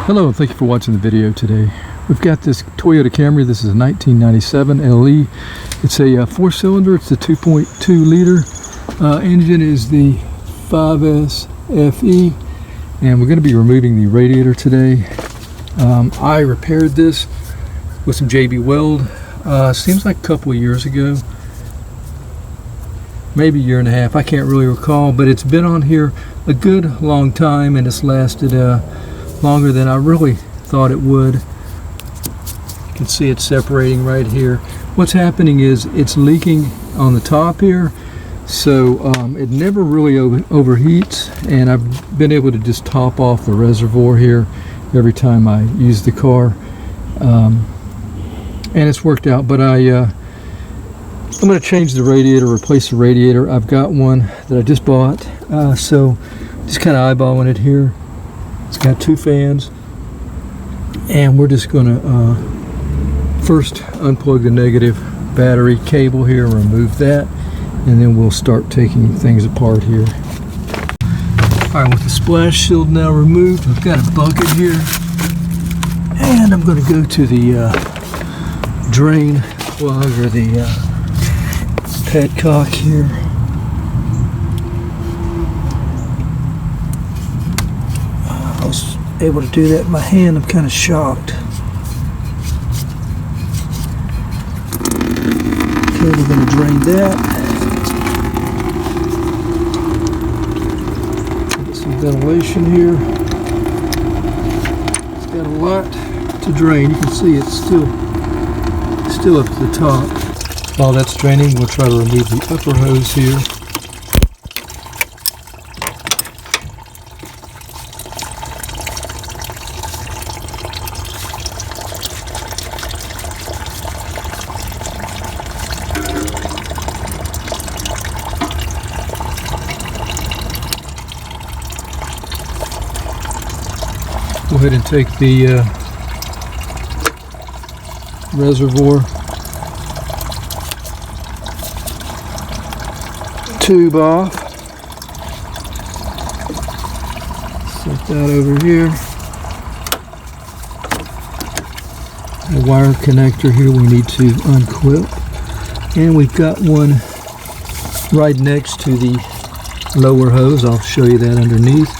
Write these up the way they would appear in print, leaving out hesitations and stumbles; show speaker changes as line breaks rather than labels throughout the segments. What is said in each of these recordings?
Hello and thank you for watching the video today. We've got this Toyota Camry. This is a 1997 LE. It's a 4-cylinder. It's the 2.2 liter. Engine is the 5S FE, and we're going to be removing the radiator today. I repaired this with some JB Weld. Seems like a couple of years ago, maybe a year and a half. I can't really recall, but it's been on here a good long time, and it's lasted longer than I really thought it would. You can see it separating right here. What's happening is it's leaking on the top here, so it never really overheats, and I've been able to just top off the reservoir here every time I use the car, and it's worked out. But I'm going to change the radiator, replace the radiator. I've got one that I just bought, so just kind of eyeballing it here. It's got 2 fans, and we're just going to first unplug the negative battery cable here, remove that, and then we'll start taking things apart here. Alright, with the splash shield now removed, we've got a bucket here, and I'm going to go to the drain plug, or the petcock here. I was able to do that in my hand. I'm kind of shocked. Okay, we're going to drain that. Get some ventilation here. It's got a lot to drain. You can see it's still up to the top. While that's draining, we'll try to remove the upper hose here. Go ahead and take the reservoir tube off. Set that over here. A wire connector here we need to unclip, and we've got one right next to the lower hose. I'll show you that underneath.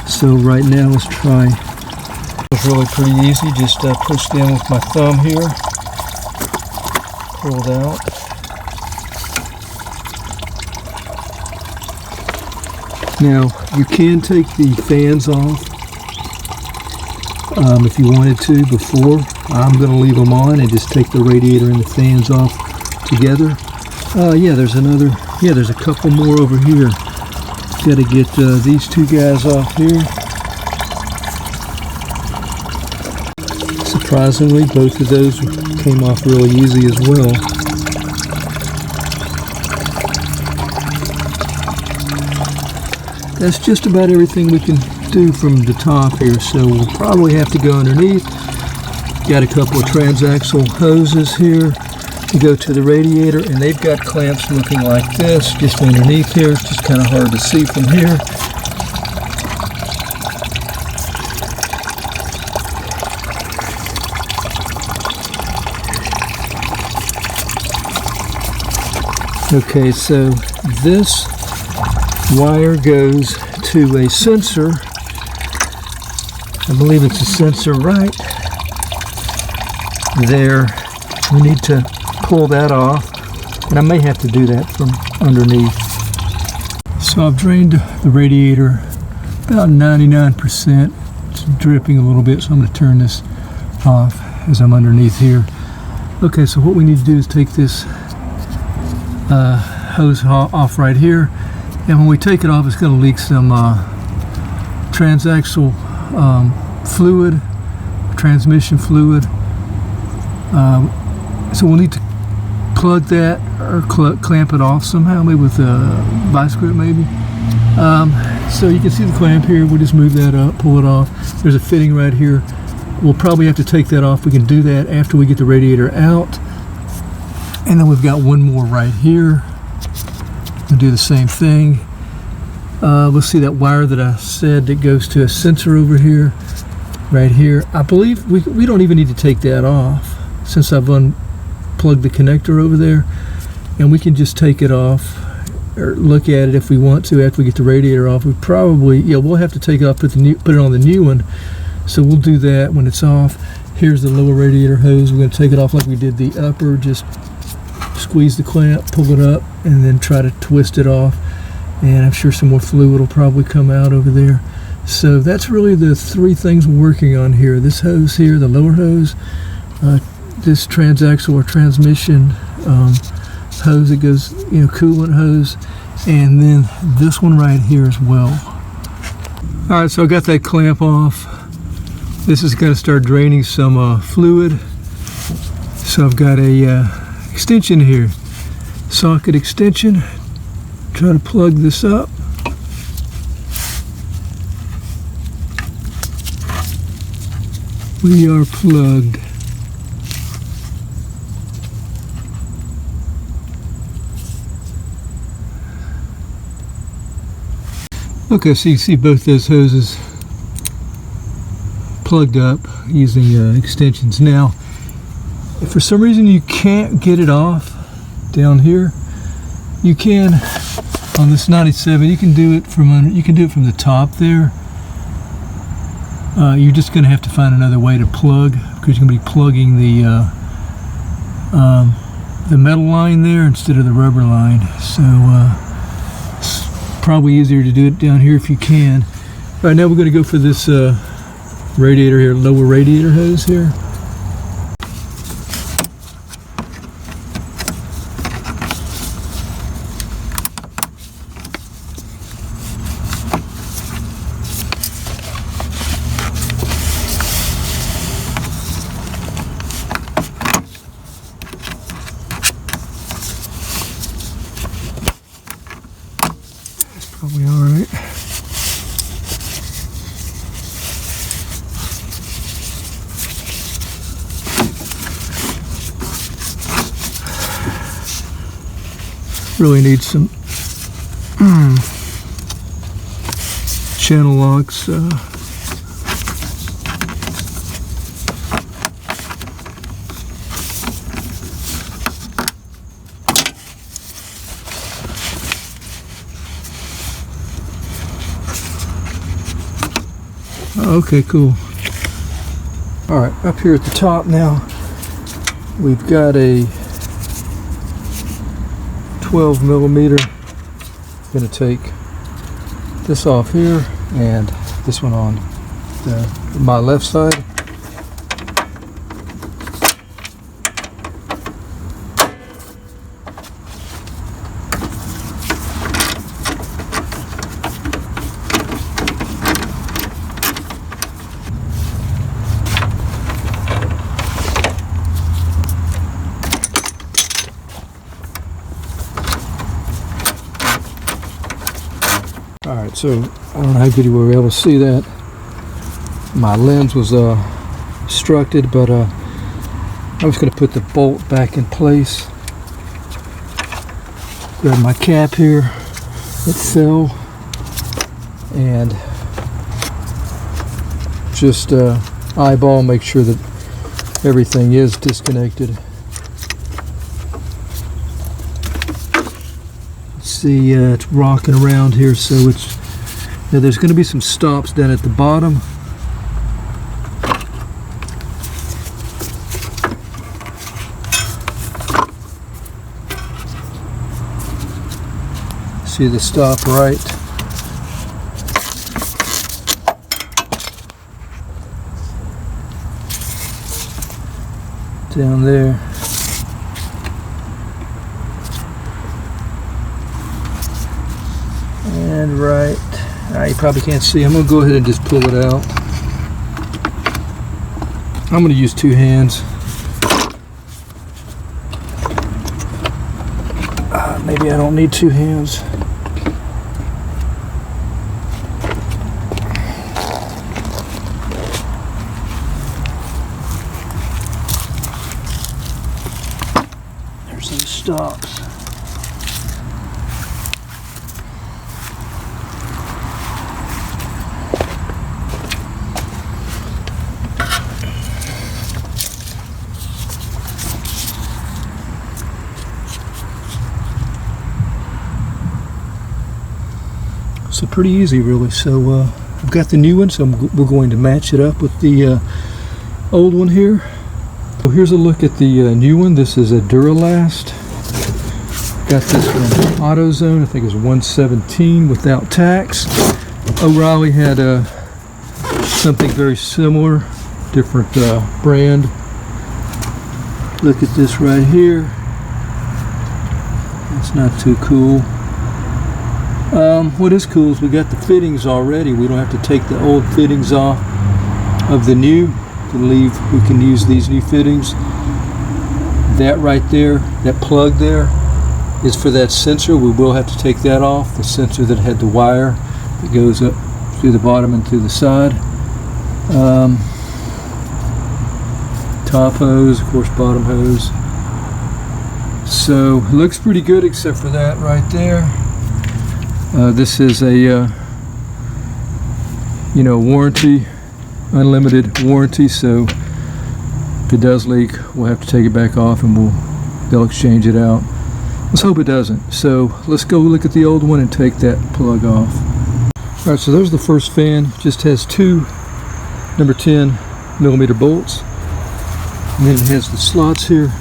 So right now let's try. It's really pretty easy. Just push down with my thumb here, pull it out. Now you can take the fans off if you wanted to before. I'm going to leave them on and just take the radiator and the fans off together. Yeah, there's a couple more over here. Got to get these 2 guys off here. Surprisingly, both of those came off really easy as well. That's just about everything we can do from the top here, so we'll probably have to go underneath. Got a couple of transaxle hoses here to go to the radiator, and they've got clamps looking like this just underneath here. It's just kind of hard to see from here. Okay, so this wire goes to a sensor. I believe it's a sensor right there. We need to pull that off, and I may have to do that from underneath. So I've drained the radiator about 99%. It's dripping a little bit, so I'm going to turn this off as I'm underneath here. Okay, so what we need to do is take this hose off right here, and when we take it off, it's going to leak some transaxle fluid, transmission fluid. So we'll need to plug that or clamp it off somehow, maybe with a vice grip maybe. So you can see the clamp here. We'll just move that up, pull it off. There's a fitting right here. We'll probably have to take that off. We can do that after we get the radiator out. And then we've got one more right here. We'll do the same thing. We'll see that wire that I said that goes to a sensor over here. right here. I believe we don't even need to take that off since I've unplugged the connector over there, and we can just take it off or look at it if we want to after we get the radiator off. We probably, yeah, we'll have to take it off, put it on the new one, so we'll do that when it's off. Here's the lower radiator hose. We're going to take it off like we did the upper, just squeeze the clamp, pull it up, and then try to twist it off, and I'm sure some more fluid will probably come out over there. So that's really the three things we're working on here. This hose here, the lower hose, this transaxle or transmission hose that goes, coolant hose, and then this one right here as well. All right, so I got that clamp off. This is going to start draining some fluid. So I've got a extension here, socket extension. Try to plug this up. We are plugged. Okay, so you see both those hoses plugged up using extensions. Now, if for some reason you can't get it off down here, you can on this 97. You can do it from the top there. You're just going to have to find another way to plug, because you're going to be plugging the metal line there instead of the rubber line. So it's probably easier to do it down here if you can. All right, now we're going to go for this radiator here, lower radiator hose here. Probably all right. Really need some channel locks. Okay, cool. All right, up here at the top now, we've got a 12 millimeter. Going to take this off here and this one on my left side. Alright, so I don't know how good you were able to see that. My lens was obstructed, but I was going to put the bolt back in place. Grab my cap here, it fell, and just eyeball, make sure that everything is disconnected. See, it's rocking around here, so it's now there's going to be some stops down at the bottom. See the stop right down there. And right, you probably can't see. I'm going to go ahead and just pull it out. I'm going to use two hands. Maybe I don't need two hands. There's those stops. So pretty easy, really. So I've got the new one, so we're going to match it up with the old one here. So here's a look at the new one. This is a Duralast. Got this from AutoZone. I think it's $117 without tax. O'Reilly had something very similar, different brand. Look at this right here. It's not too cool. What is cool is we got the fittings already. We don't have to take the old fittings off of the new to leave. We can use these new fittings. That right there, that plug there, is for that sensor. We will have to take that off. The sensor that had the wire that goes up through the bottom and through the side. Top hose, of course, bottom hose. So it looks pretty good except for that right there. This is a warranty, unlimited warranty, so if it does leak, we'll have to take it back off and they'll exchange it out. Let's hope it doesn't. So let's go look at the old one and take that plug off. Alright, so there's the first fan. Just has two number 10 millimeter bolts. And then it has the slots here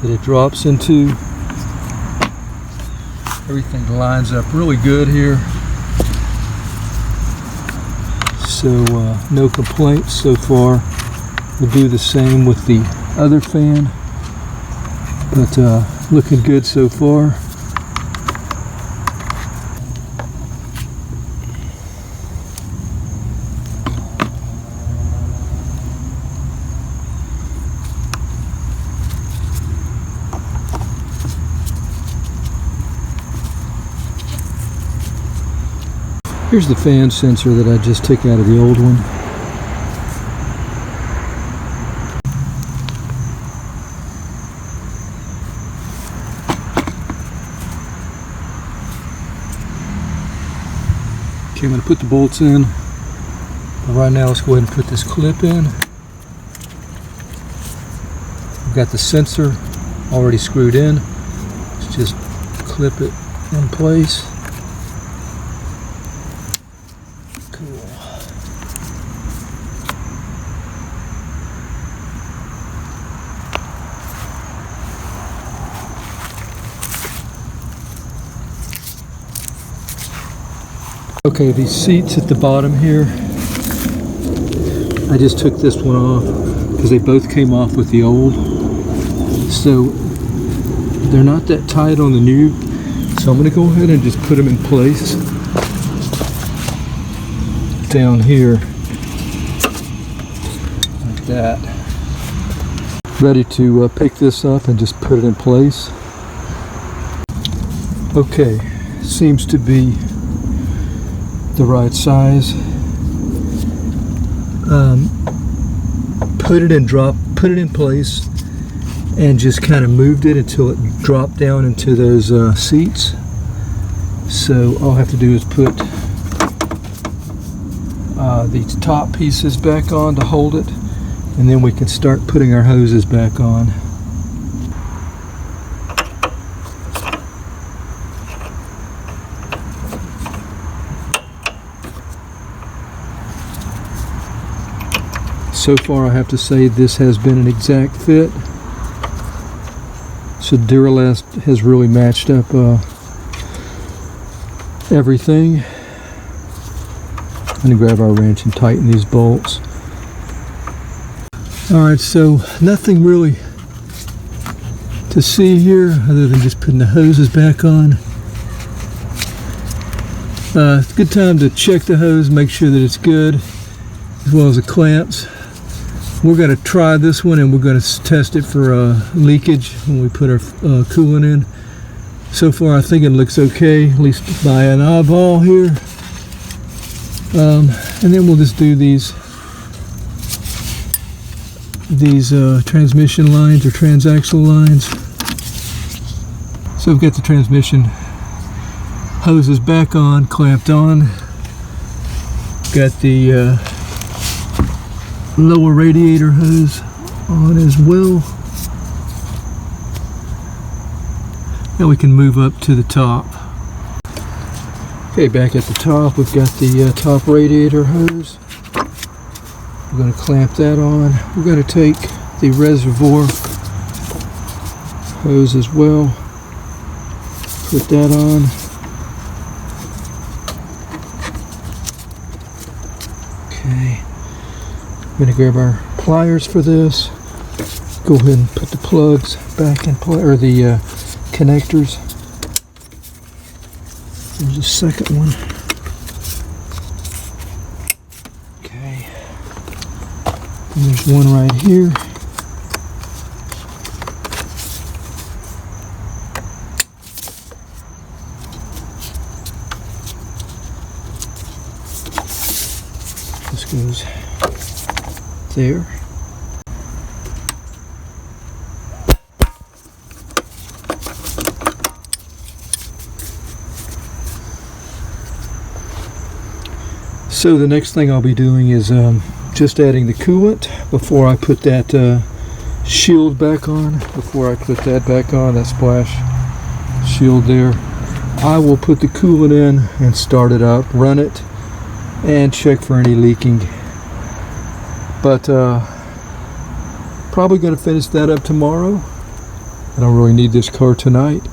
that it drops into. Everything lines up really good here. So no complaints so far. We'll do the same with the other fan. But looking good so far. Here's the fan sensor that I just took out of the old one. Okay, I'm going to put the bolts in. But right now, let's go ahead and put this clip in. I've got the sensor already screwed in. Let's just clip it in place. Cool. Okay, these seats at the bottom here, I just took this one off because they both came off with the old. So they're not that tight on the new. So I'm going to go ahead and just put them in place down here like that. Ready to pick this up and just put it in place. Okay, seems to be the right size. Put it in place and just kind of moved it until it dropped down into those seats. So all I have to do is put these top pieces back on to hold it, and then we can start putting our hoses back on. So far, I have to say this has been an exact fit. So Duralast has really matched up everything. I'm going to grab our wrench and tighten these bolts. Alright, so nothing really to see here other than just putting the hoses back on. It's a good time to check the hose, make sure that it's good, as well as the clamps. We're going to try this one and we're going to test it for leakage when we put our coolant in. So far I think it looks okay, at least by an eyeball here. And then we'll just do these transmission lines or transaxle lines. So I've got the transmission hoses back on, clamped on. Got the lower radiator hose on as well. Now we can move up to the top. Okay, back at the top, we've got the top radiator hose. We're going to clamp that on. We're going to take the reservoir hose as well. Put that on. Okay. I'm going to grab our pliers for this. Go ahead and put the plugs back in place, or the connectors. There's a second one. Okay. And there's one right here. This goes there. So the next thing I'll be doing is just adding the coolant before I put that shield back on. Before I put that back on, that splash shield there, I will put the coolant in and start it up, run it, and check for any leaking. But probably going to finish that up tomorrow. I don't really need this car tonight,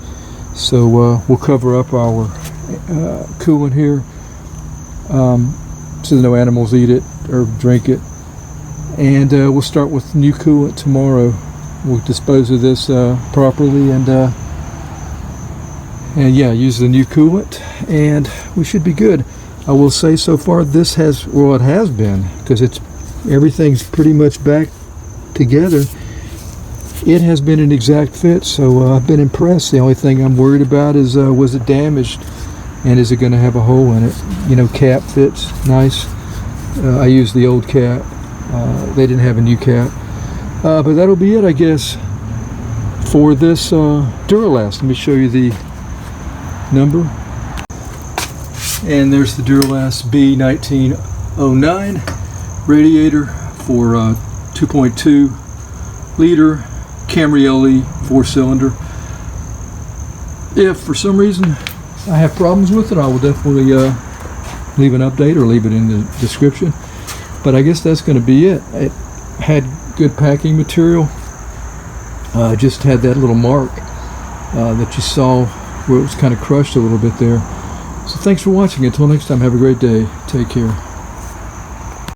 so we'll cover up our coolant here. So no animals eat it or drink it, and we'll start with new coolant tomorrow. We'll dispose of this properly, and yeah, use the new coolant, and we should be good. I will say so far this has, well, it has been, because everything's pretty much back together. It has been an exact fit, so I've been impressed. The only thing I'm worried about is was it damaged? And is it going to have a hole in it? You know, cap fits nice. I used the old cap. They didn't have a new cap. But that'll be it, I guess, for this Duralast. Let me show you the number. And there's the Duralast B1909 radiator for 2.2 liter Camry LE 4-cylinder. If for some reason I have problems with it, I will definitely leave an update or leave it in the description. But I guess that's going to be it. It had good packing material. Just had that little mark that you saw where it was kind of crushed a little bit there. So thanks for watching. Until next time, have a great day. Take care.